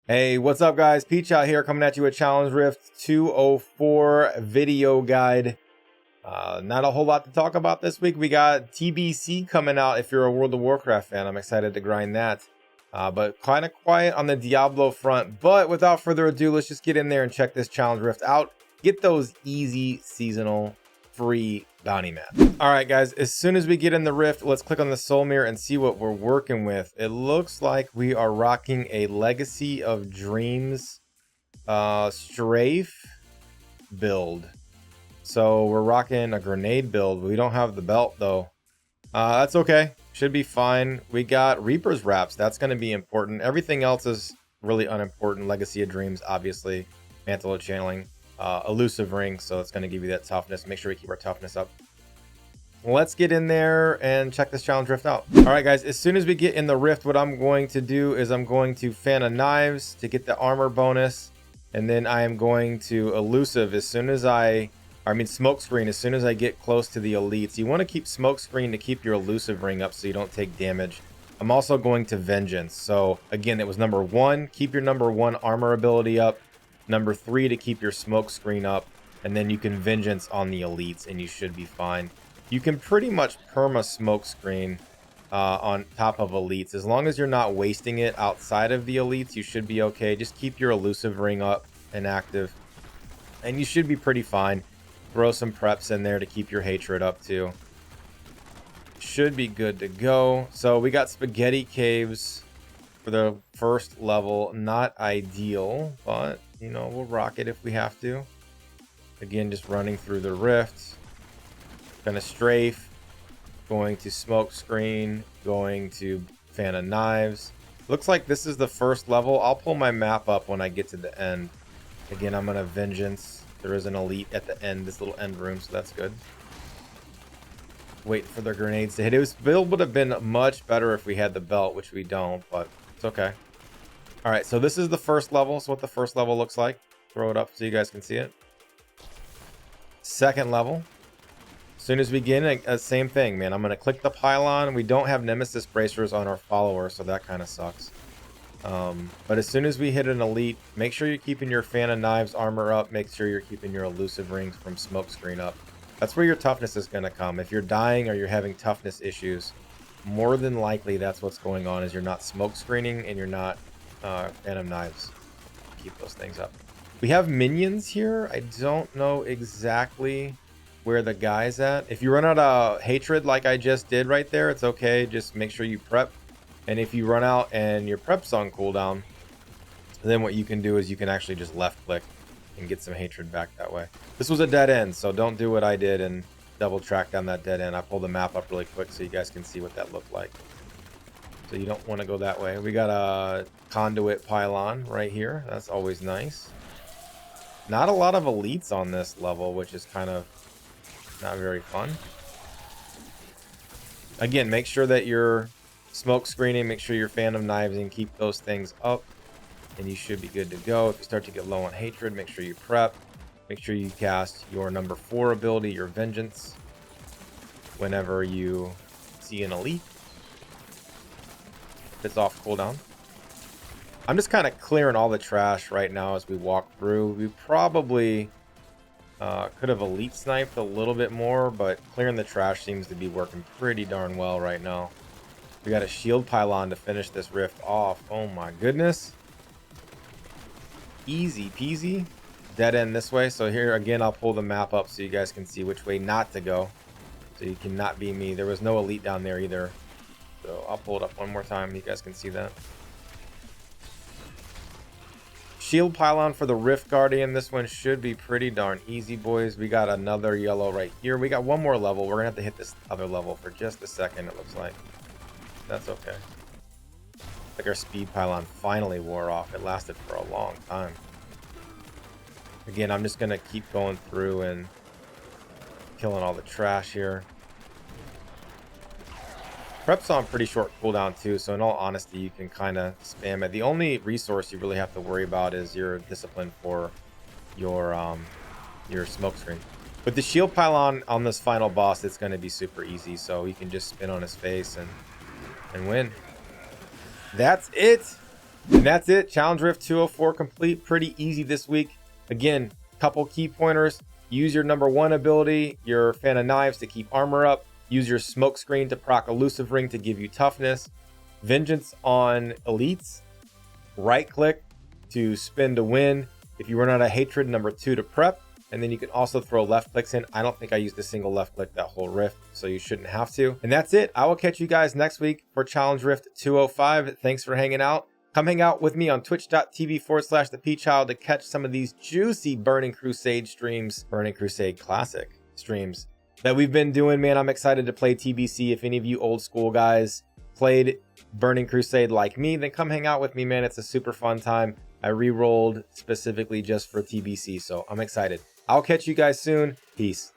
Hey, what's up guys? Pchild here coming at you with Challenge Rift 204 video guide. Not a whole lot to talk about this week. We got TBC coming out. If you're a World of Warcraft fan, I'm excited to grind that. But kind of quiet on the Diablo front. But without further ado, let's just get in there and check this Challenge Rift out. Get those easy seasonal free bounty maps. All right guys, as soon as we get in the Rift, let's click on the soul mirror and see what we're working with. It looks like we are rocking a Legacy of Dreams Strafe build. So we're rocking a grenade build. We don't have the belt though. That's okay, should be fine. We got Reaper's Wraps, that's going to be important. Everything else is really unimportant. Legacy of Dreams, obviously. Mantle of Channeling. Elusive Ring, so it's going to give you that toughness. Make sure we keep our toughness up. Let's get in there and check this Challenge Rift out. All right guys, as soon as we get in the Rift, what I'm going to do is I'm going to Fan of Knives to get the armor bonus, and then I am going to Elusive as soon as Smoke Screen as soon as I get close to the elites. You want to keep Smoke Screen to keep your Elusive Ring up so you don't take damage. I'm also going to Vengeance. So again, it was number 1, keep your number 1 armor ability up. Number 3 to keep your smoke screen up, and then you can Vengeance on the elites and you should be fine. You can pretty much perma smoke screen on top of elites. As long as you're not wasting it outside of the elites, you should be okay. Just keep your elusive ring up and active and you should be pretty fine. Throw some preps in there to keep your hatred up too. Should be good to go. So we got Spaghetti Caves for the first level. Not ideal, but you know, we'll rock it if we have to. Again, just running through the Rift. Gonna Strafe. Going to Smoke Screen. Going to Fan of Knives. Looks like this is the first level. I'll pull my map up when I get to the end. Again, I'm gonna Vengeance. There is an elite at the end, this little end room, so that's good. Wait for their grenades to hit. This build would have been much better if we had the belt, which we don't, but it's okay. All right, so this is the first level. So what the first level looks like. Throw it up so you guys can see it. Second level. As soon as we get in, same thing, man. I'm going to click the pylon. We don't have Nemesis bracers on our follower, so that kind of sucks. But as soon as we hit an elite, make sure you're keeping your Fan of Knives armor up. Make sure you're keeping your elusive rings from smoke screen up. That's where your toughness is going to come. If you're dying or you're having toughness issues, more than likely that's what's going on, is you're not smoke screening and you're not Fan of Knives. Keep those things up. We have minions here. I don't know exactly where the guy's at. If you run out of hatred like I just did right there, it's okay. Just make sure you prep. And if you run out and your prep's on cooldown, then what you can do is you can actually just left click and get some hatred back that way. This was a dead end, so don't do what I did and double track down that dead end. I pulled the map up really quick so you guys can see what that looked like. So you don't want to go that way. We got a conduit pylon right here. That's always nice. Not a lot of elites on this level, which is kind of not very fun. Again, make sure that you're smoke screening. Make sure you're Fan of Knives and keep those things up. And you should be good to go. If you start to get low on hatred, make sure you prep. Make sure you cast your number 4 ability, your Vengeance, whenever you see an elite. It's off cooldown. I'm just kind of clearing all the trash right now as we walk through. We probably could have elite sniped a little bit more, but clearing the trash seems to be working pretty darn well right now. We got a shield pylon to finish this Rift off. Oh my goodness. Easy peasy. Dead end this way. So here again, I'll pull the map up so you guys can see which way not to go. So you cannot be me. There was no elite down there either. So I'll pull it up one more time. You guys can see that. Shield pylon for the Rift Guardian. This one should be pretty darn easy, boys. We got another yellow right here. We got one more level. We're going to have to hit this other level for just a second, it looks like. That's okay. Like our speed pylon finally wore off. It lasted for a long time. Again, I'm just going to keep going through and killing all the trash here. Prep's on pretty short cooldown too, so in all honesty, you can kind of spam it. The only resource you really have to worry about is your discipline for your smoke screen. With the shield pylon on this final boss, it's going to be super easy, so you can just spin on his face and win. That's it. And that's it. Challenge Rift 204 complete. Pretty easy this week. Again, couple key pointers. Use your #1 ability, your Fan of Knives, to keep armor up. Use your smoke screen to proc Elusive Ring to give you toughness. Vengeance on elites. Right click to spin to win. If you run out of hatred, #2 to prep. And then you can also throw left clicks in. I don't think I used a single left click that whole rift, so you shouldn't have to. And that's it. I will catch you guys next week for Challenge Rift 205. Thanks for hanging out. Come hang out with me on twitch.tv/the Pchild to catch some of these juicy Burning Crusade streams, Burning Crusade Classic streams that we've been doing, man. I'm excited to play TBC. If any of you old school guys played Burning Crusade like me, then come hang out with me, man. It's a super fun time. I re-rolled specifically just for TBC, so I'm excited. I'll catch you guys soon. Peace.